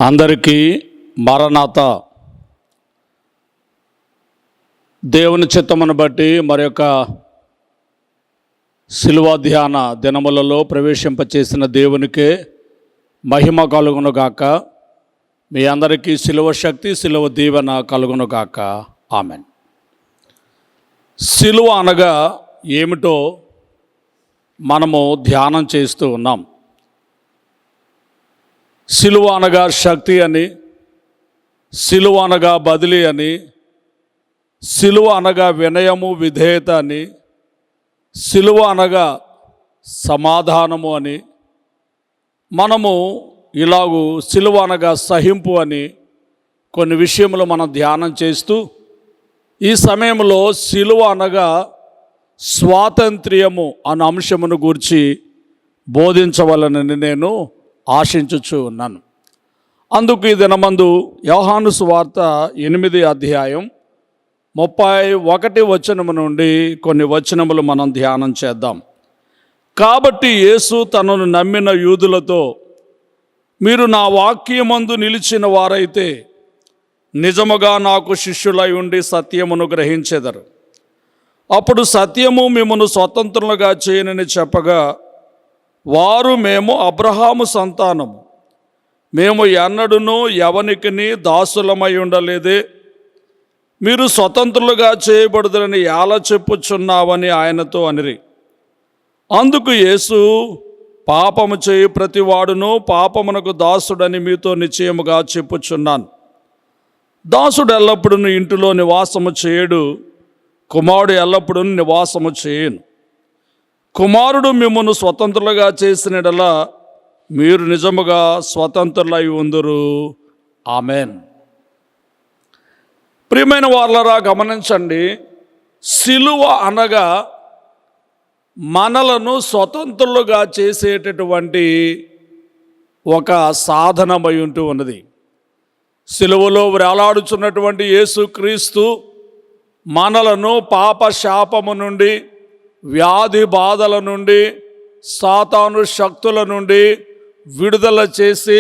అందరికీ మరణాత. దేవుని చిత్తమును బట్టి మరి యొక్క శిలువ ధ్యాన దినములలో ప్రవేశింపచేసిన దేవునికే మహిమ కలుగునుగాక. మీ అందరికీ శిలువ శక్తి, శిలువ దీవెన కలుగునుగాక. ఆమెన్. శిలువ అనగా ఏమిటో మనము ధ్యానం చేస్తూ ఉన్నాం. శిలువ అనగా శక్తి అని, శిలువ అనగా బదిలీ అని, శిలువ అనగా వినయము, విధేయత అని, శిలువ అనగా సమాధానము అని, మనము ఇలాగూ శిలువ అనగా సహింపు అని కొన్ని విషయములు మనం ధ్యానం చేస్తూ, ఈ సమయంలో శిలువ అనగా స్వాతంత్ర్యము అన్న అంశమును గూర్చి బోధించవలనని నేను ఆశించుచు ఉన్నాను. అందుకు ఈ దినమందు యోహాను సువార్త 8వ అధ్యాయం 31 వచనము నుండి కొన్ని వచనములు మనం ధ్యానం చేద్దాం. కాబట్టి యేసు తనను నమ్మిన యూదులతో, మీరు నా వాక్యమందు నిలిచిన వారైతే నిజముగా నాకు శిష్యులై ఉండి సత్యమును గ్రహించెదరు. అప్పుడు సత్యము మిమ్మను స్వతంత్రులుగా చేయనని చెప్పగా, వారు మేము అబ్రహాము సంతానము, మేము ఎన్నడూనూ ఎవనికిని దాసులమై ఉండలేదే, మీరు స్వతంత్రులుగా చేయబడుదరని ఎలా చెప్పుచున్నావని ఆయనతో అనిరి. అందుకు యేసు, పాపము చేయి ప్రతివాడును పాపమునకు దాసుడని మీతో నిశ్చయముగా చెప్పుచున్నాను. దాసుడు ఎల్లప్పుడూ ఇంటిలో నివాసము చేయడు, కుమారుడు ఎల్లప్పుడూ నివాసము చేయను. కుమారుడు మిమ్మల్ని స్వతంత్రులుగా చేసినడలా మీరు నిజముగా స్వతంత్రులై ఉందురు. ఆమెన్. ప్రియమైన వాళ్ళరా, గమనించండి. శిలువ అనగా మనలను స్వతంత్రులుగా చేసేటటువంటి ఒక సాధనమై ఉంటూ ఉన్నది. శిలువలో వేలాడుచున్నటువంటి యేసుక్రీస్తు మనలను పాప శాపము నుండి, వ్యాధి బాధల నుండి, సాతాను శక్తుల నుండి విడుదల చేసి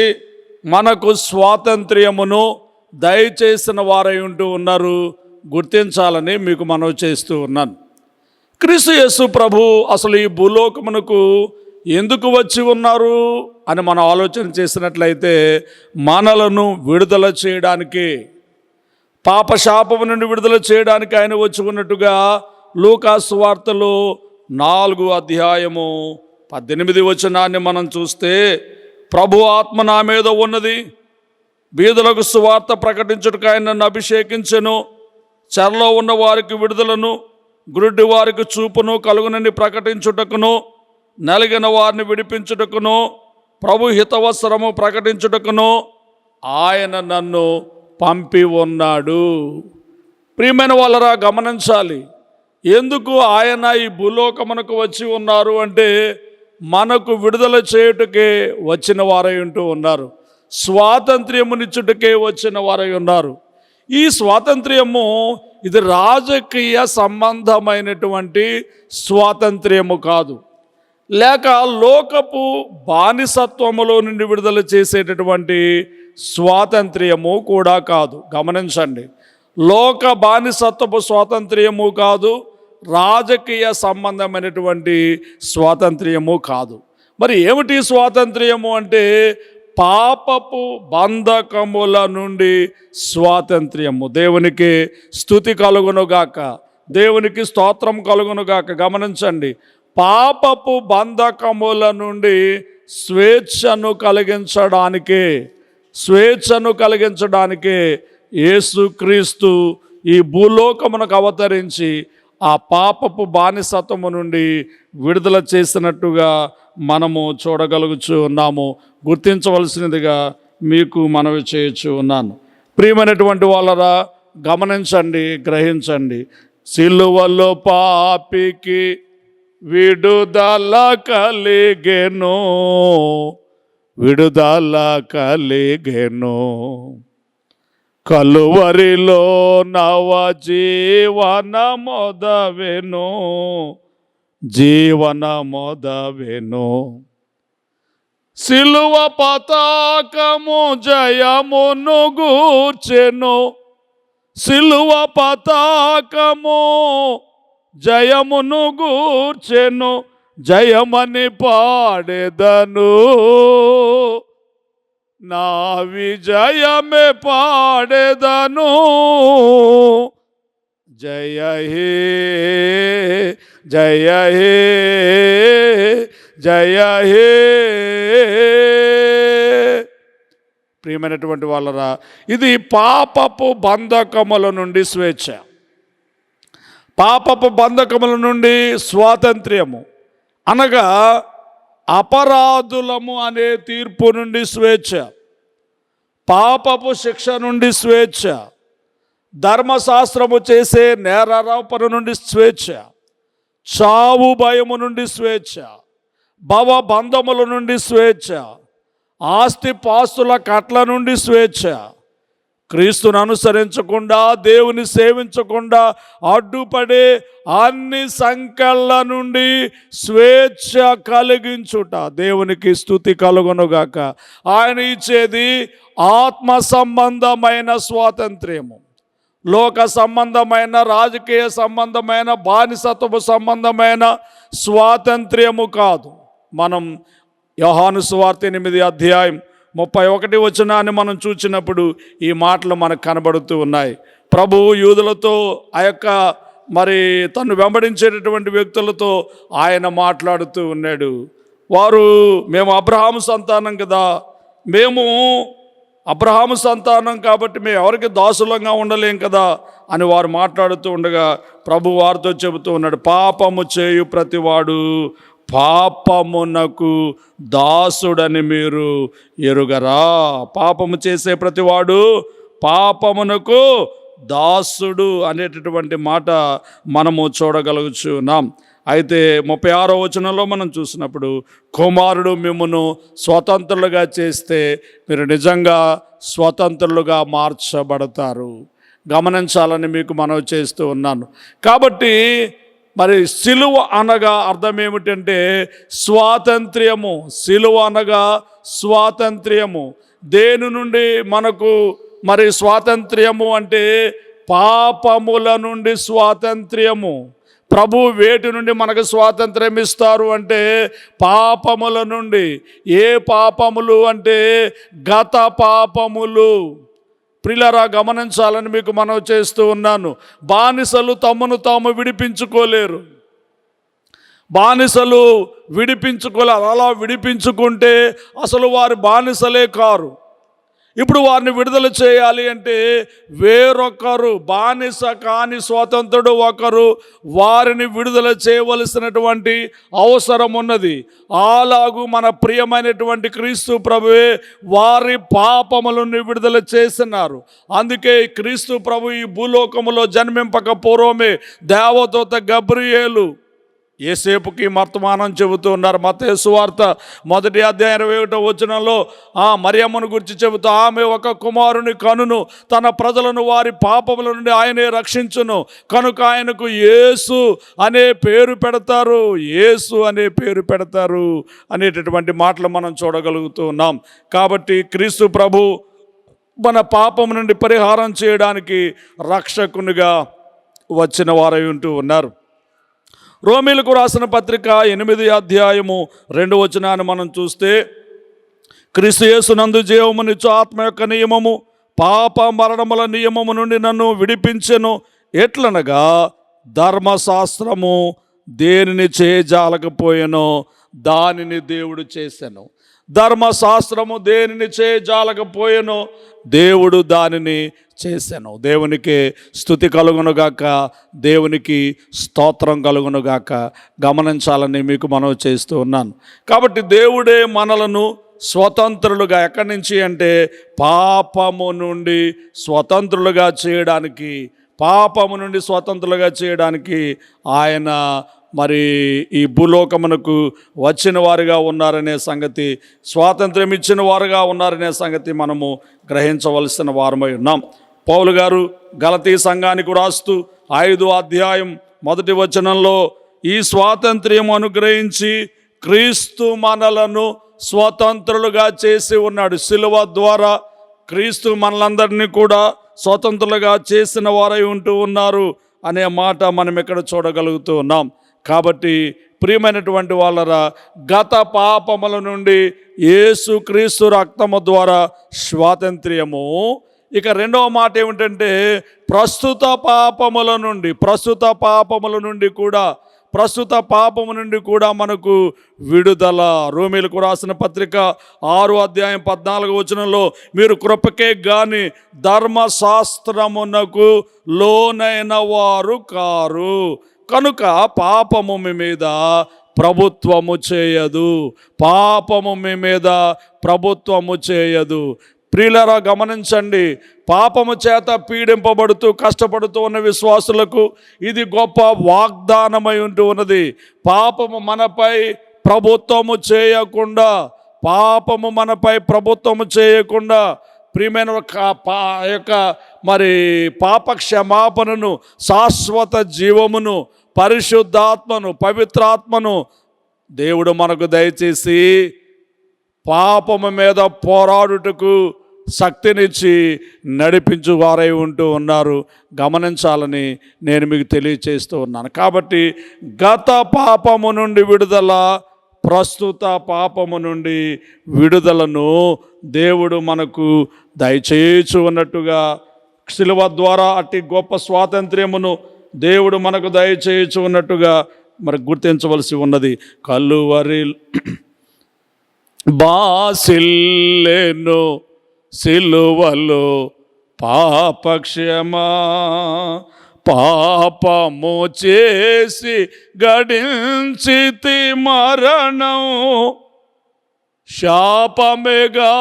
మనకు స్వాతంత్ర్యమును దయచేసిన వారై ఉంటూ ఉన్నారు. గుర్తించాలని మీకు మనవి చేస్తూ ఉన్నాను. క్రీస్తు యేసు ప్రభు అసలు ఈ భూలోకమునకు ఎందుకు వచ్చి ఉన్నారు అని మనం ఆలోచన చేసినట్లయితే, మనలను విడుదల చేయడానికి, పాపశాపము నుండి విడుదల చేయడానికి ఆయన వచ్చి ఉన్నట్టుగా లూకా సువార్తలో 4వ అధ్యాయము 18వ వచనాన్ని మనం చూస్తే, ప్రభు ఆత్మ నా మీద ఉన్నది, బీదలకు సువార్త ప్రకటించుటకు ఆయన నన్ను అభిషేకించెను, చెరలో ఉన్న వారికి విడుదలను, గురుడి వారికి చూపును కలుగునని ప్రకటించుటకును, నలిగిన వారిని విడిపించుటకును, ప్రభు హితవసరము ప్రకటించుటకును ఆయన నన్ను పంపి ఉన్నాడు. ప్రియమైన వాళ్ళరా, గమనించాలి. ఎందుకు ఆయన ఈ భూలోకమునకు వచ్చి ఉన్నారు అంటే, మనకు విడుదల చేయుటకే వచ్చిన వారై ఉంటూ ఉన్నారు. స్వాతంత్ర్యమునిచ్చుటకే వచ్చిన వారై ఉన్నారు. ఈ స్వాతంత్ర్యము ఇది రాజకీయ సంబంధమైనటువంటి స్వాతంత్ర్యము కాదు, లేక లోకపు బానిసత్వములో నుండి విడుదల చేసేటటువంటి స్వాతంత్ర్యము కూడా కాదు. గమనించండి, లోక బానిసత్వపు స్వాతంత్ర్యము కాదు, రాజకీయ సంబంధమైనటువంటి స్వాతంత్ర్యము కాదు. మరి ఏమిటి స్వాతంత్ర్యము అంటే, పాపపు బంధకముల నుండి స్వాతంత్ర్యము. దేవునికి స్తుతి కలుగునుగాక, దేవునికి స్తోత్రం కలుగునుగాక. గమనించండి, పాపపు బంధకముల నుండి స్వేచ్ఛను కలిగించడానికే యేసుక్రీస్తు ఈ భూలోకమునకు అవతరించి ఆ పాపపు బానిసత్వము నుండి విడుదల చేసినట్టుగా మనము చూడగలుగుచూ ఉన్నాము. గుర్తించవలసినదిగా మీకు మనవి చేయొచ్చు ఉన్నాను. ప్రియమైనటువంటి వాళ్ళరా, గమనించండి, గ్రహించండి. సిలువలో పాపికి విడుదల కలిగెను, కలువరిలో నవ జీవన మొదవెను. సిలువ పతాకము జయమును గూర్చెను, సిలువ పతాకము జయమును గూర్చెను, జయమని పాడెదను, నా విజయమే పాడెదను. జయ హే జయ హే జయ హే. ప్రియమైనటువంటి వాళ్ళరా, ఇది పాపపు బంధకముల నుండి స్వేచ్ఛ, పాపపు బంధకముల నుండి స్వాతంత్ర్యము, అనగా అపరాధులము అనే తీర్పు నుండి స్వేచ్ఛ, పాపపు శిక్ష నుండి స్వేచ్ఛ, ధర్మశాస్త్రము చేసే నేరారోపణ నుండి స్వేచ్ఛ, చావు భయము నుండి స్వేచ్ఛ, భవబంధముల నుండి స్వేచ్ఛ, ఆస్తి పాస్తుల కట్ల నుండి స్వేచ్ఛ, క్రీస్తును అనుసరించకుండా దేవుని సేవించకుండా అడ్డుపడే అన్ని సంకెళ్ళ నుండి స్వేచ్ఛ కలిగించుట. దేవునికి స్తుతి కలుగునుగాక. ఆయన ఇచ్చేది ఆత్మ సంబంధమైన స్వాతంత్ర్యము, లోక సంబంధమైన, రాజకీయ సంబంధమైన, బానిసత్వపు సంబంధమైన స్వాతంత్ర్యము కాదు. మనం యోహాను సువార్త 8:31 మనం చూసినప్పుడు ఈ మాటలు మనకు కనబడుతూ ఉన్నాయి. ప్రభువు యూదులతో ఆ యొక్క తను వెంబడించేటటువంటి వ్యక్తులతో ఆయన మాట్లాడుతూ ఉన్నాడు. వారు మేము అబ్రహాము సంతానం కదా, మేము అబ్రహాము సంతానం కాబట్టి మేము ఎవరికి దాసులంగా ఉండలేం కదా అని వారు మాట్లాడుతూ ఉండగా ప్రభు వారితో చెబుతూ ఉన్నాడు, పాపము చేయు ప్రతివాడు పాపమునకు దాసుడని మీరు ఎరుగరా. పాపము చేసే ప్రతివాడు పాపమునకు దాసుడు అనేటటువంటి మాట మనము చూడగలుగుచున్నాం. అయితే 36వ వచనంలో మనం చూసినప్పుడు, కుమారుడు మిమ్మును స్వతంత్రులుగా చేస్తే మీరు నిజంగా స్వతంత్రులుగా మార్చబడతారు. గమనించాలని మీకు మనవి చేస్తూ ఉన్నాను. కాబట్టి సిలువ అనగా అర్థం ఏమిటంటే స్వాతంత్ర్యము. సిలువ అనగా స్వాతంత్ర్యము. దేని నుండి మనకు స్వాతంత్ర్యము అంటే పాపముల నుండి స్వాతంత్ర్యము. ప్రభు వేటి నుండి మనకు స్వాతంత్ర్యం ఇస్తారు అంటే పాపముల నుండి. ఏ పాపములు అంటే గత పాపములు. ప్రియులారా, గమనించాలని మీకు మనవి చేస్తూ ఉన్నాను. బానిసలు తమను తాము విడిపించుకోలేరు. బానిసలు విడిపించుకోలేరు. అలా విడిపించుకుంటే అసలు వారు బానిసలే కారు. ఇప్పుడు వారిని విడుదల చేయాలి అంటే వేరొకరు, బానిస కాని స్వతంత్రుడు ఒకరు వారిని విడుదల చేయవలసినటువంటి అవసరం ఉన్నది. అలాగూ మన ప్రియమైనటువంటి క్రీస్తు ప్రభువే వారి పాపములను విడుదల చేసినారు. అందుకే క్రీస్తు ప్రభు ఈ భూలోకములో జన్మింపక పూర్వమే దేవదూత గబ్రియేలు యేసేపుకి వర్తమానం చెబుతూ ఉన్నారు. మత్తయి సువార్త 1:21 మరియమ్మను గురించి చెబుతూ, ఆమె ఒక కుమారుని కనును, తన ప్రజలను వారి పాపముల నుండి ఆయనే రక్షించును, కనుక ఆయనకు యేసు అనే పేరు పెడతారు, యేసు అనే పేరు పెడతారు అనేటటువంటి మాటలు మనం చూడగలుగుతూ ఉన్నాం. కాబట్టి క్రీస్తు ప్రభు మన పాపం నుండి పరిహారం చేయడానికి రక్షకునిగా వచ్చిన వారై ఉంటూ ఉన్నారు. రోమీలకు రాసిన పత్రిక 8:2 మనం చూస్తే, క్రీస్తు యేసునందు జీవమునిచ్చు ఆత్మ యొక్క నియమము పాప మరణముల నియమము నుండి నన్ను విడిపించెను. ఎట్లనగా ధర్మశాస్త్రము దేనిని చేయజాలకపోయెనో దానిని దేవుడు చేసెను. ధర్మశాస్త్రము దేనిని చేయజాలకపోయెనో దేవుడు దానిని చేశాను. దేవునికి స్తుతి కలుగునుగాక, దేవునికి స్తోత్రం కలుగునుగాక. గమనించాలని మీకు మనవి చేస్తూ ఉన్నాను. కాబట్టి దేవుడే మనలను స్వతంత్రులుగా, ఎక్కడి నుంచి అంటే పాపము నుండి స్వతంత్రులుగా చేయడానికి, పాపము నుండి స్వతంత్రులుగా చేయడానికి ఆయన ఈ భూలోకమునకు వచ్చిన వారుగా ఉన్నారనే సంగతి, స్వాతంత్ర్యం ఇచ్చిన వారుగా ఉన్నారనే సంగతి మనము గ్రహించవలసిన వారమై ఉన్నాం. పౌలు గారు గలతీ సంఘానికి రాస్తూ 5:1 ఈ స్వాతంత్ర్యం అనుగ్రహించి క్రీస్తు మనలను స్వతంత్రులుగా చేసి ఉన్నాడు. శిలువ ద్వారా క్రీస్తు మనలందరినీ కూడా స్వతంత్రులుగా చేసిన వారై ఉంటూ ఉన్నారు అనే మాట మనం ఇక్కడ చూడగలుగుతూ ఉన్నాం. కాబట్టి ప్రియమైనటువంటి వాళ్ళరా, గత పాపముల నుండి యేసు క్రీస్తు రక్తము ద్వారా స్వాతంత్ర్యము. ఇక రెండవ మాట ఏమిటంటే ప్రస్తుత పాపముల నుండి కూడా మనకు విడుదల. రోమీలకు రాసిన పత్రిక 6:14 మీరు కృపకే గాని ధర్మశాస్త్రమునకు లోనైన వారు కారు, కనుక పాపము మీ మీద ప్రభుత్వము చేయదు. ప్రియులారా, గమనించండి, పాపము చేత పీడింపబడుతూ కష్టపడుతూ ఉన్న విశ్వాసులకు ఇది గొప్ప వాగ్దానమై ఉంటూ ఉన్నది. పాపము మనపై ప్రభుత్వము చేయకుండా ప్రియమైన యొక్క పాప క్షమాపణను, శాశ్వత జీవమును, పరిశుద్ధాత్మను, పవిత్రాత్మను దేవుడు మనకు దయచేసి పాపము మీద పోరాడుటకు శక్తినిచ్చి నడిపించు వారై ఉంటూ ఉన్నారు. గమనించాలని నేను మీకు తెలియచేస్తూ ఉన్నాను. కాబట్టి గత పాపము నుండి విడుదల, ప్రస్తుత పాపము నుండి విడుదలను దేవుడు మనకు దయచేయచ్చు ఉన్నట్టుగా, శిలువ ద్వారా అట్టి గొప్ప స్వాతంత్ర్యమును దేవుడు మనకు దయచేయచ్చు ఉన్నట్టుగా మరి గుర్తించవలసి ఉన్నది. కలువరి బాసిల్లెను సిలువలో పాపక్షమా, పాపము చేసి గడించితి మరణం, శాపమేగా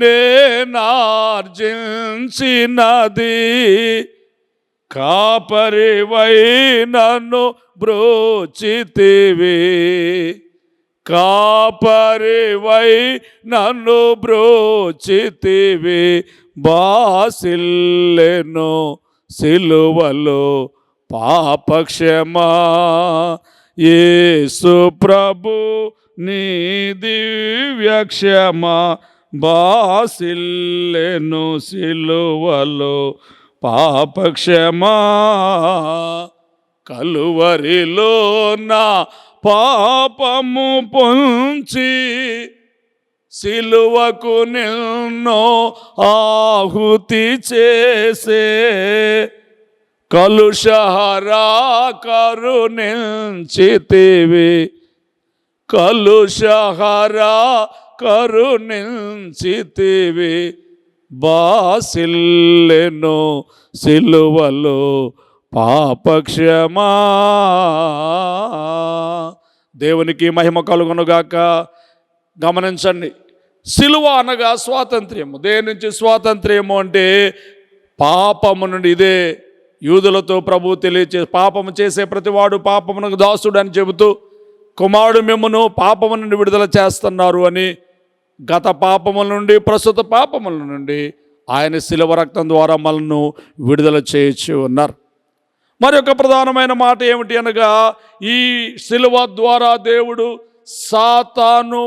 నేనార్జించినది, కాపరివై నన్ను బ్రోచితివి, కాపరివై నన్ను బ్రోచితివి, బాసిల్లెను సిలువలో పాపక్షమా, యేసు ప్రభు నీ దివ్యక్షమా, బాసిల్లెను సిలువలో పాపక్షమా, కలువరిలో నా పాపము పొంచి సిలువకు నిన్నో ఆహుతి చేసే, కలుషహరా కరుణించితివి, కలుషహరా కరుణించితివి, బాసిల్లెను సిలువలో పాపక్షమా. దేవునికి మహిమ కలుగునుగాక. గమనించండి, సిలువ అనగా స్వాతంత్ర్యము. దేని నుంచి స్వాతంత్ర్యము అంటే పాపము నుండి. ఇదే యూదులతో ప్రభువు పాపము చేసే ప్రతివాడు పాపమునకు దాసుడు అని చెబుతూ కుమారుడు మిమ్మును పాపము నుండి విడుదల చేస్తున్నారు అని, గత పాపముల నుండి ప్రస్తుత పాపముల నుండి ఆయన శిలువ రక్తం ద్వారా మనల్ని విడుదల చేయొచ్చు ఉన్నారు. మరి ఒక ప్రధానమైన మాట ఏమిటి అనగా, ఈ శిలువ ద్వారా దేవుడు సాతాను,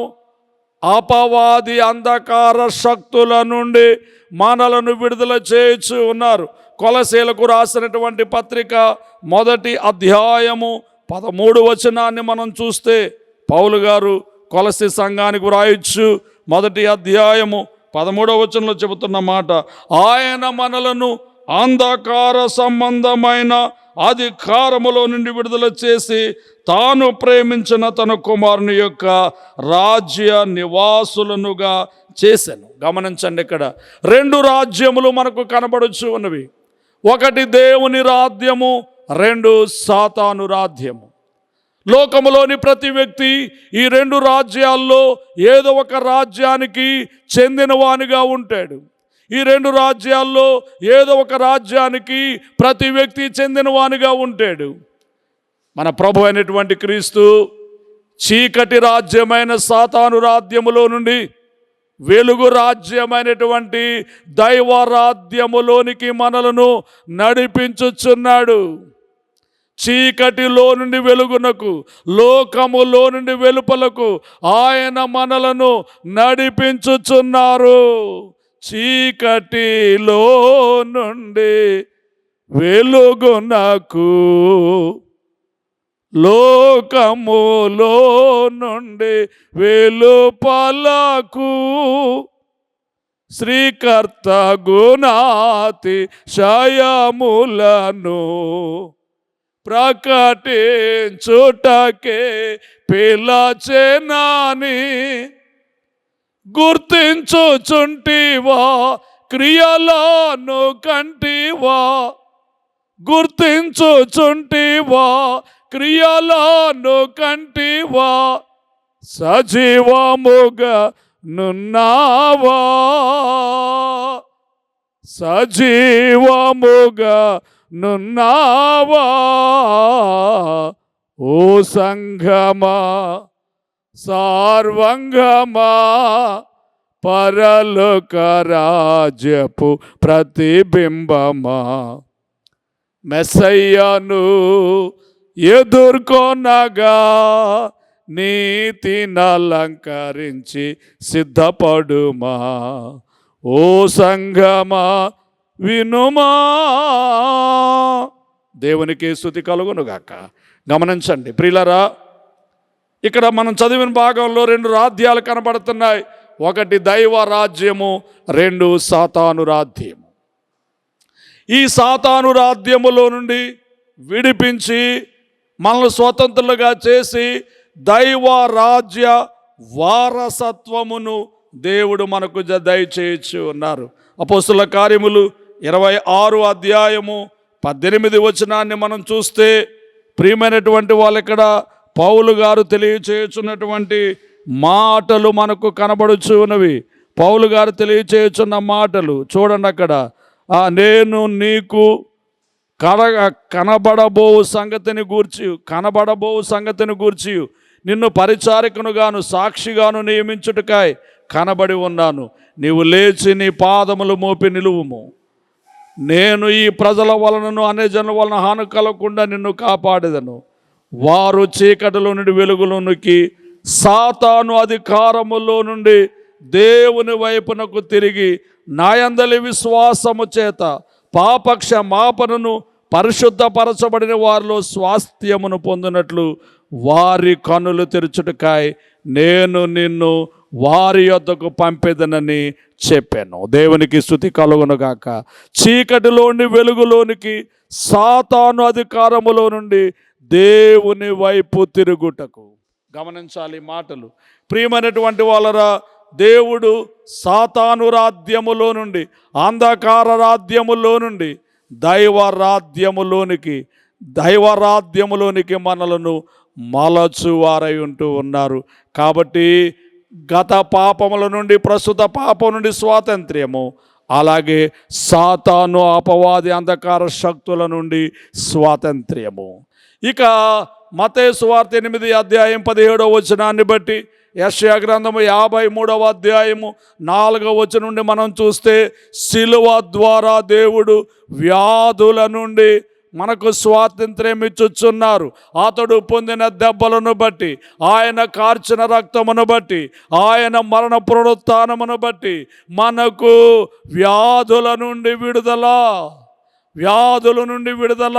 అపవాది, అంధకార శక్తుల నుండి మనలను విడుదల చేయొచ్చు ఉన్నారు. కొలసీలకు రాసినటువంటి పత్రిక 1:13 మనం చూస్తే పౌలు గారు కొలసీ సంఘానికి వ్రాయొచ్చు. 1:13 చెబుతున్న మాట, ఆయన మనలను అంధకార సంబంధమైన అధికారములో నుండి విడుదల చేసి తాను ప్రేమించిన తన కుమారుని యొక్క రాజ్య నివాసులనుగా చేశాను. గమనించండి, ఇక్కడ 2 రాజ్యములు మనకు కనబడుచు ఉన్నవి. ఒకటి దేవుని రాజ్యము, 2 సాతాను రాజ్యము. లోకములోని ప్రతి వ్యక్తి ఈ 2 రాజ్యాల్లో ఏదో ఒక రాజ్యానికి చెందినవానిగా ఉంటాడు. ఈ 2 రాజ్యాల్లో ఏదో ఒక రాజ్యానికి ప్రతి వ్యక్తి చెందినవానిగా ఉంటాడు. మన ప్రభు అయినటువంటి క్రీస్తు చీకటి రాజ్యమైన సాతాను రాజ్యములో నుండి వెలుగు రాజ్యమైనటువంటి దైవ రాజ్యములోనికి మనలను నడిపించుచున్నాడు. చీకటిలో నుండి వెలుగునకు, లోకములో నుండి వెలుపలకు ఆయన మనలను నడిపించుచున్నారు. చీకటిలో నుండి వెలుగునకు, లోకములో నుండి వెలుపలకు శ్రీకర్త గుణాతి శయములను ప్రకటించుటకే పిలచెనని గుర్తించుచుంటివా, క్రియలను కంటివా, గుర్తించుచుంటివా, క్రియలను కంటివా, సజీవముగా నున్నావా, సజీవముగా నున్నావా. ఓ సంఘమా, సార్వంగమా, పరలోక రాజ్యపు ప్రతిబింబమా, మెస్సయ్యను ఎదుర్కొనగా నీతినలంకరించి సిద్ధపడుమా. ఓ సంఘమా వినుమా. దేవునికి స్తుతి కలుగునుగాక. గమనించండి ప్రియులారా, ఇక్కడ మనం చదివిన భాగంలో 2 రాజ్యాలు కనబడుతున్నాయి. ఒకటి దైవ రాజ్యము, 2 సాతాను రాజ్యము. ఈ సాతాను రాజ్యములో నుండి విడిపించి మనల్ని స్వతంత్రులుగా చేసి దైవ రాజ్య వారసత్వమును దేవుడు మనకు దయచేయచ్చు ఉన్నారు. అపోస్తుల కార్యములు 26 అధ్యాయము 18 వచనాన్ని మనం చూస్తే, ప్రియమైనటువంటి వాళ్ళు ఇక్కడ పౌలు గారు తెలియచేయుచున్నటువంటి మాటలు మనకు కనబడుచు ఉన్నవి. పౌలు గారు తెలియచేయుచున్న మాటలు చూడండి. అక్కడ నేను నీకు కనబడబో సంగతిని గూర్చి నిన్ను పరిచారికనుగాను సాక్షిగాను నియమించుటకాయ కనబడి ఉన్నాను. నీవు లేచి నీ పాదములు మోపి నిలువుము. నేను ఈ ప్రజల వలనను అన్యజనుల వలన హాని కలగకుండా నిన్ను కాపాడేదను. వారు చీకటిలో నుండి వెలుగులోనికి, సాతాను అధికారములో నుండి దేవుని వైపునకు తిరిగి నాయందలి విశ్వాసము చేత పాపక్షమాపణను పరిశుద్ధపరచబడిన వారిలో స్వాస్థ్యమును పొందినట్లు వారి కన్నులు తెరుచుటకాయ నేను నిన్ను వారి యొద్దకు పంపేదనని చెప్పాను. దేవునికి స్తుతి కలుగునుగాక. చీకటిలోని వెలుగులోనికి, సాతాను అధికారములో నుండి దేవుని వైపు తిరుగుటకు. గమనించాలి మాటలు. ప్రియమైనటువంటి వాళ్ళరా, దేవుడు సాతాను రాజ్యములో నుండి, అంధకార రాజ్యములో నుండి దైవరాజ్యములోనికి మనలను మలచువారై ఉంటూ ఉన్నారు. కాబట్టి గత పాపముల నుండి, ప్రస్తుత పాపం నుండి స్వాతంత్ర్యము, అలాగే సాతాను అపవాది అంధకార శక్తుల నుండి స్వాతంత్ర్యము. ఇక మత్తయి సువార్త 8 అధ్యాయం 17వ వచనాన్ని బట్టి, యెషయా గ్రంథము 53వ అధ్యాయము 4వ వచనం నుండి మనం చూస్తే, సిలువ ద్వారా దేవుడు వ్యాధుల నుండి మనకు స్వాతంత్ర్యం ఇచ్చుచున్నారు. అతడు పొందిన దెబ్బలను బట్టి, ఆయన కార్చిన రక్తమును బట్టి, ఆయన మరణ పునరుత్థానమును బట్టి మనకు వ్యాధుల నుండి విడుదల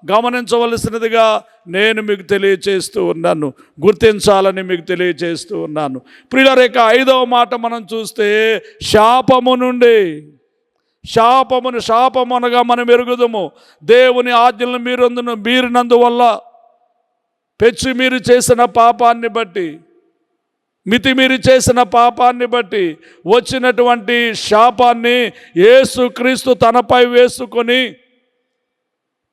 గమనించవలసినదిగా నేను మీకు తెలియచేస్తూ ఉన్నాను, గుర్తించాలని మీకు తెలియచేస్తూ ఉన్నాను. ప్రియులారా, 5వ మాట మనం చూస్తే, శాపమనగా మనం ఎరుగుదుము. దేవుని ఆజ్ఞలను మీరినందువల్ల, మీరు చేసిన పాపాన్ని బట్టి, మీరు చేసిన పాపాన్ని బట్టి వచ్చినటువంటి శాపాన్ని యేసుక్రీస్తు తనపై వేసుకొని,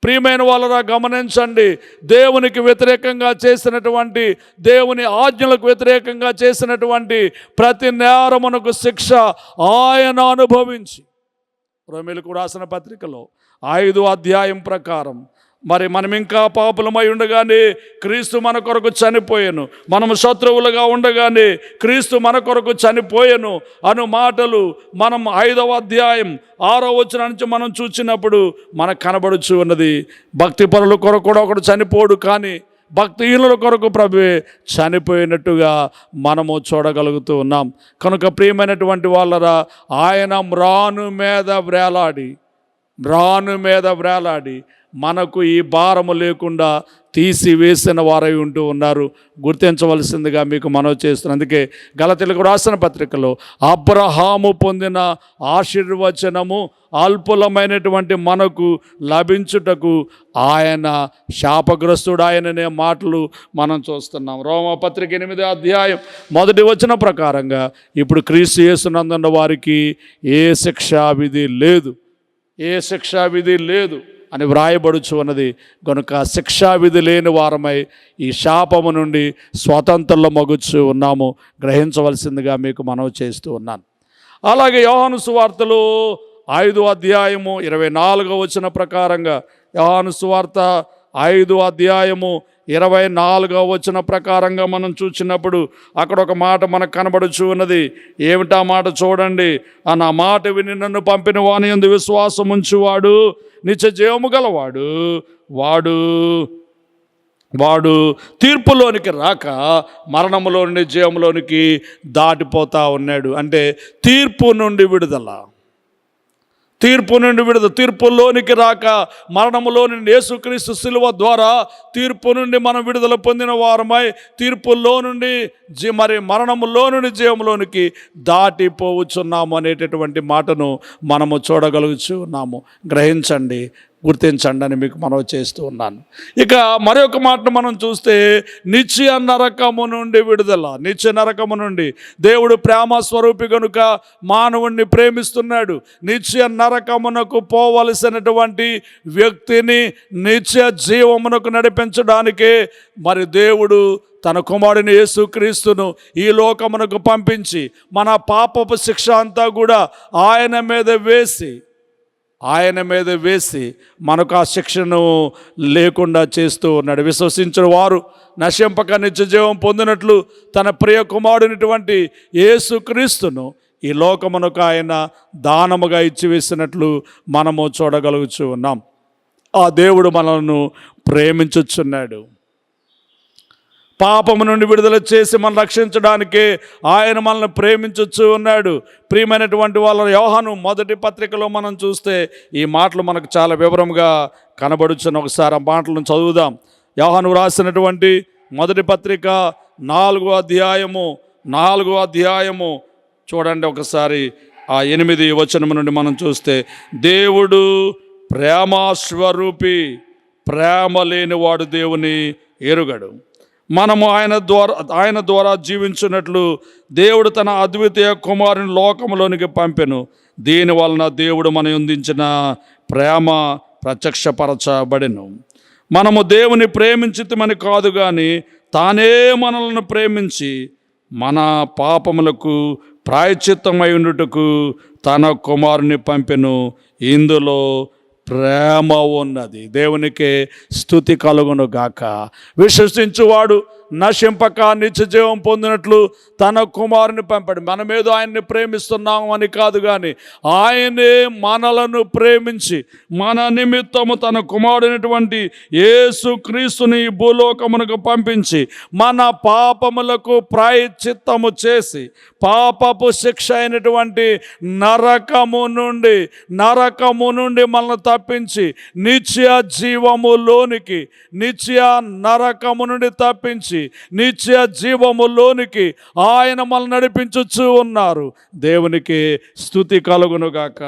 ప్రియమైన వాళ్ళరా గమనించండి, దేవునికి వ్యతిరేకంగా చేసినటువంటి, దేవుని ఆజ్ఞలకు వ్యతిరేకంగా చేసినటువంటి ప్రతి నేరమునకు శిక్ష ఆయన అనుభవించి, రోమీయులకు రాసిన పత్రికలో 5వ అధ్యాయం ప్రకారం మరి మనం ఇంకా పాపులమై ఉండగానే క్రీస్తు మన కొరకు చనిపోయాను, మనము శత్రువులుగా ఉండగానే క్రీస్తు మన కొరకు చనిపోయాను అను మాటలు మనం 5వ అధ్యాయం 6వ వచనం నుంచి మనం చూసినప్పుడు మనకు కనబడుచు ఉన్నది. భక్తి పరుల కొరకు కూడా ఒకడు చనిపోడు, కానీ భక్తిహీనుల కొరకు ప్రభువే చనిపోయినట్టుగా మనము చూడగలుగుతూ ఉన్నాం. కనుక ప్రియమైనటువంటి వాళ్ళరా, ఆయన మ్రాను మీద వ్రేలాడి మనకు ఈ భారము లేకుండా తీసివేసిన వారై ఉంటూ ఉన్నారు. గుర్తించవలసిందిగా మీకు మనవి చేస్తున్నాను. అందుకే గలతీయులకు రాసిన పత్రికలో అబ్రహాము పొందిన ఆశీర్వచనము అల్పులమైనటువంటి మనకు లభించుటకు ఆయన శాపగ్రస్తుడు ఆయననే మాటలు మనం చూస్తున్నాం. రోమపత్రిక 8వ అధ్యాయం 1వ వచనం ప్రకారంగా ఇప్పుడు క్రీస్తు యేసునందున్న వారికి ఏ శిక్షావిధి లేదు అని వ్రాయబడుచు ఉన్నది. కనుక శిక్షావిధి లేని వారమై ఈ శాపము నుండి స్వతంత్రుల మగుచు ఉన్నాము. గ్రహించవలసిందిగా మీకు మనవి చేస్తూ ఉన్నాను. అలాగే యోహాను సువార్తలో 5వ అధ్యాయము 24వ వచనం ప్రకారంగా, యోహాను సువార్త 5వ అధ్యాయము 24వ వచనం ప్రకారంగా మనం చూసినప్పుడు అక్కడ ఒక మాట మనకు కనబడుచు ఉన్నది. ఏమిటా మాట చూడండి. నా మాట విని నన్ను పంపిన వాని యందు విశ్వాసం ఉంచువాడు నిత్య జీవము గలవాడు, వాడు తీర్పులోనికి రాక మరణములో నుండి జీవములోనికి దాటిపోతా ఉన్నాడు. అంటే తీర్పు నుండి విడుదల, తీర్పులోనికి రాక మరణములో నుండి యేసుక్రీస్తు శిలువ ద్వారా తీర్పు నుండి మనం విడుదల పొందిన వారమై తీర్పులో నుండి మరణములో నుండి జీవంలోనికి దాటిపోవచ్చున్నాము అనేటటువంటి మాటను మనము చూడగలుగుతున్నాము. గ్రహించండి, గుర్తించండి అని మీకు మనవి చేస్తూ ఉన్నాను. ఇక మరొక మాటను మనం చూస్తే నిత్య నరకము నుండి విడుదల. నిత్య నరకము నుండి దేవుడు ప్రేమ స్వరూపి కనుక మానవుణ్ణి ప్రేమిస్తున్నాడు. నిత్య నరకమునకు పోవలసినటువంటి వ్యక్తిని నిత్య జీవమునకు నడిపించడానికే మరి దేవుడు తన కుమారుని యేసుక్రీస్తును ఈ లోకమునకు పంపించి మన పాపపు శిక్ష అంతా కూడా ఆయన మీద వేసి మనకు ఆ శిక్షను లేకుండా చేస్తూ ఉన్నాడు. విశ్వసించిన వారు నశింపక నిత్య జీవం పొందినట్లు తన ప్రియ కుమారునిటువంటి యేసుక్రీస్తును ఈ లోకమునకు ఆయన దానముగా ఇచ్చివేసినట్లు మనము చూడగలుగుతూ ఉన్నాం. ఆ దేవుడు మనల్ని ప్రేమించుచున్నాడు. పాపము నుండి విడుదల చేసి మనం రక్షించడానికే ఆయన మనల్ని ప్రేమించొచ్చు ఉన్నాడు. ప్రియమైనటువంటి వాళ్ళ యోహాను 1వ పత్రికలో మనం చూస్తే ఈ మాటలు మనకు చాలా వివరంగా కనబడుచున్న. ఒకసారి ఆ మాటలను చదువుదాం. యోహాను రాసినటువంటి 1వ పత్రిక 4వ అధ్యాయము చూడండి ఒకసారి. ఆ 8వ వచనం నుండి మనం చూస్తే, దేవుడు ప్రేమస్వరూపి, ప్రేమ లేనివాడు దేవుని ఎరుగడు. మనము ఆయన ద్వారా జీవించినట్లు దేవుడు తన అద్వితీయ కుమారుని లోకములోనికి పంపెను. దీని వలన దేవుడు మనం అందించిన ప్రేమ ప్రత్యక్షపరచబడెను. మనము దేవుని ప్రేమించితమని కాదు, కానీ తానే మనల్ని ప్రేమించి మన పాపములకు ప్రాయశ్చిత్తమై ఉండుటకు తన కుమారుని పంపెను. ఇందులో ప్రేమ ఉన్నది. దేవునికే స్తుతి కలుగును గాక. విశ్వసించువాడు నశింపక నిత్య జీవం పొందినట్లు తన కుమారుని పంపాడు. మనమేదో ఆయన్ని ప్రేమిస్తున్నాము అని కాదు, కానీ ఆయనే మనలను ప్రేమించి మన నిమిత్తము తన కుమారుడైనటువంటి యేసుక్రీస్తుని ఈ భూలోకమునకు పంపించి మన పాపములకు ప్రాయశ్చిత్తము చేసి పాపపు శిక్ష అయినటువంటి నరకము నుండి మనల్ని తప్పించి నిత్య జీవములోనికి, నిత్య నరకము నుండి తప్పించి నిత్య జీవములోనికి ఆయన మనల్ని నడిపించుచూ ఉన్నారు. దేవునికి స్తుతి కలుగునుగాక,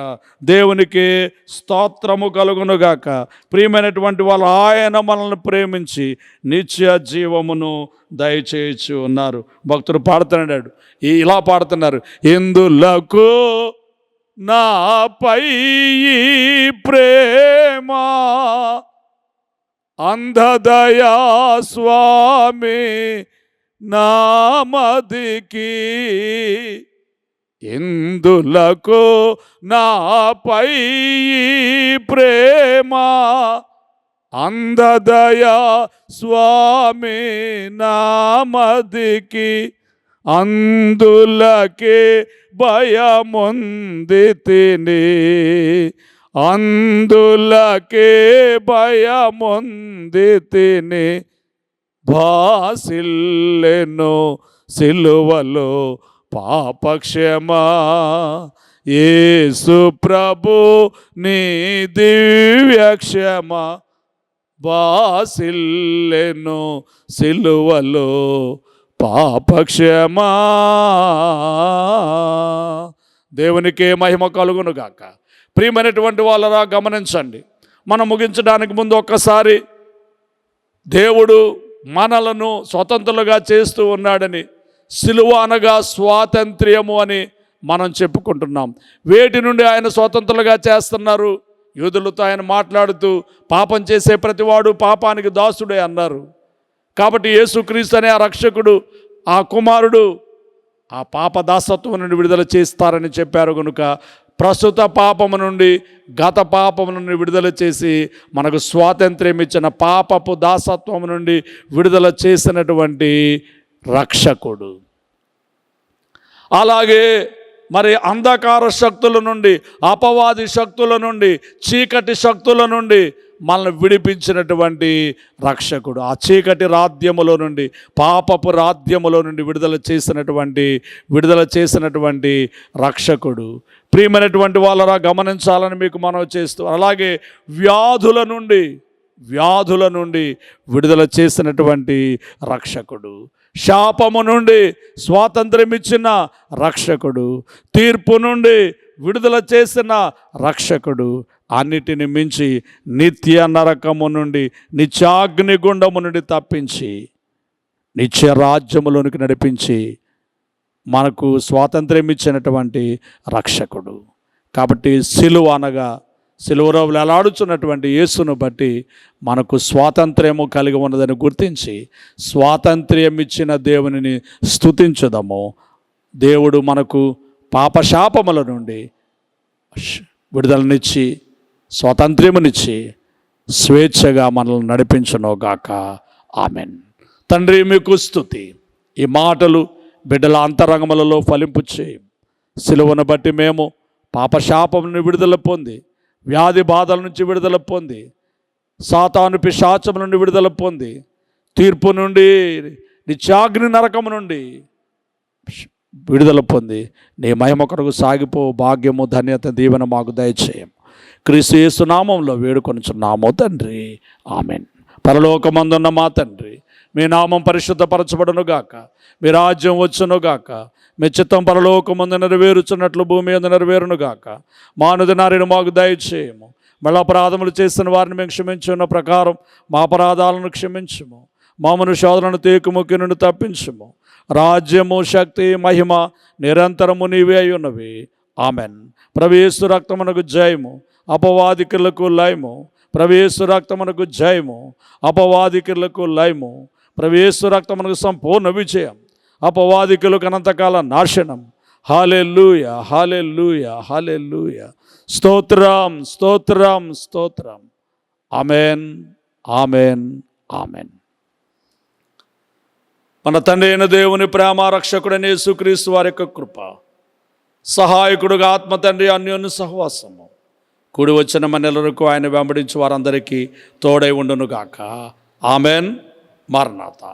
దేవునికి స్తోత్రము కలుగునుగాక. ప్రియమైనటువంటి వాళ్ళు ఆయన మనల్ని ప్రేమించి నిత్య జీవమును దయచేయచ్చు ఉన్నారు. భక్తుడు పాడుతున్నాడు, ఇలా పాడుతున్నారు. ఎందులకు నాపై ప్రేమ అంధదయా స్వామి నామదికి, ఎందులకు నాపై ప్రేమ అందదయా స్వామి నామదికి అందులకే భయముంది తిని, అందులకే భయముంది తిని, భాసిల్లెను సిలువలో పాపక్షమా. యేసు ప్రభు నీ దివ్యక్షమ భాసిల్లెను సిలువలో పాపక్షమా. దేవునికే మహిమ కలుగును గాక. ప్రియమైనటువంటి వాళ్ళరా గమనించండి, మనం ముగించడానికి ముందు ఒక్కసారి దేవుడు మనలను స్వతంత్రులుగా చేస్తూ ఉన్నాడని, సిలువ అనగా స్వాతంత్ర్యము అని మనం చెప్పుకుంటున్నాం. వేటి నుండి ఆయన స్వతంత్రులుగా చేస్తున్నారు? యూదులతో ఆయన మాట్లాడుతూ పాపం చేసే ప్రతివాడు పాపానికి దాసుడే అన్నారు. కాబట్టి యేసుక్రీస్తు అనే ఆ రక్షకుడు, ఆ కుమారుడు ఆ పాప దాసత్వం నుండి విడుదల చేస్తారని చెప్పారు. కనుక ప్రస్తుత పాపము నుండి, గత పాపము నుండి విడుదల చేసి మనకు స్వాతంత్ర్యం ఇచ్చిన, పాపపు దాసత్వం నుండి విడుదల చేసినటువంటి రక్షకుడు. అలాగే మరి అంధకార శక్తుల నుండి, అపవాది శక్తుల నుండి, చీకటి శక్తుల నుండి మనల్ని విడిపించినటువంటి రక్షకుడు. ఆ చీకటి రాజ్యములో నుండి, పాపపు రాజ్యములో నుండి విడుదల చేసినటువంటి రక్షకుడు. ప్రియమైనటువంటి వాళ్ళరా గమనించాలని మీకు మనవి చేస్తూ, అలాగే వ్యాధుల నుండి విడుదల చేసినటువంటి రక్షకుడు, శాపము నుండి స్వాతంత్ర్యం ఇచ్చిన రక్షకుడు, తీర్పు నుండి విడుదల చేసిన రక్షకుడు, అన్నిటిని మించి నిత్య నరకము నుండి, నిత్యాగ్నిగుండము నుండి తప్పించి నిత్య రాజ్యములోనికి నడిపించి మనకు స్వాతంత్ర్యం ఇచ్చినటువంటి రక్షకుడు. కాబట్టి సిలువ అనగా సిలువలో వేలాడుచున్నటువంటి యేసును బట్టి మనకు స్వాతంత్ర్యము కలిగి ఉన్నదని గుర్తించి స్వాతంత్ర్యం ఇచ్చిన దేవునిని స్తుతించుదాము. దేవుడు మనకు పాపశాపముల నుండి విడుదలనిచ్చి, స్వాతంత్ర్యమునిచ్చి, స్వేచ్ఛగా మనల్ని నడిపించునుగాక. ఆమెన్. తండ్రి, మీకు స్తుతి. ఈ మాటలు బిడ్డల అంతరంగములలో ఫలింపు చేయి. సిలువను బట్టి మేము పాపశాపం నుండి విడుదల పొంది, వ్యాధి బాధల నుంచి విడుదల పొంది, సాతాను పిశాచం నుండి విడుదల పొంది, తీర్పు నుండి, నిత్యాగ్ని నరకము నుండి విడుదల పొంది నీ మహిమ కొరకు సాగిపో భాగ్యము, ధన్యత, దీవెన మాకు దయచేయం. క్రీస్తు యేసు నామంలో వేడుకొనుచున్నాము తండ్రి. ఆమెన్. పరలోకమందున్న మా తండ్రి, మీ నామం పరిశుద్ధపరచబడునుగాక, మీ రాజ్యం వచ్చునుగాక, మీ చిత్తం పరలోకమందు నెరవేరుచున్నట్లు భూమి అందు నెరవేరునుగాక. మా అనుదినారిని మాకు దయచేయము. మళ్ళీ అపరాధములు చేసిన వారిని మేము క్షమించున్న ప్రకారం మా అపరాధాలను క్షమించుము. మామను శోధనను తేకుముక్కి నుండి తప్పించుము. రాజ్యము, శక్తి, మహిమ నిరంతరము నీవే అయి ఉన్నవి. ఆమెన్. ప్రభు యేసు రక్తమునకు జయము, అపవాదికులకు లయము. ప్రభు యేసు రక్తమునకు జయము, అపవాదికులకు లయము. ప్రభు యేసు రక్తమునకు సంపూర్ణ విజయం, అపవాదికులకు అనంతకాల నాశనం. హల్లెలూయా, హల్లెలూయా, హల్లెలూయా. స్తోత్రం, స్తోత్రం, స్తోత్రం. Amen, amen, amen. మన తండ్రి అయిన దేవుని ప్రేమ, రక్షకుడైన యేసుక్రీస్తు వారి యొక్క కృప, సహాయకుడుగా ఆత్మ తండ్రి అన్యోన్య సహవాసము కూడి వచ్చిన మనెల్లరకు ఆయన వెంబడించి వారందరికీ తోడై ఉండునుగాక. ఆమెన్. మరణాత.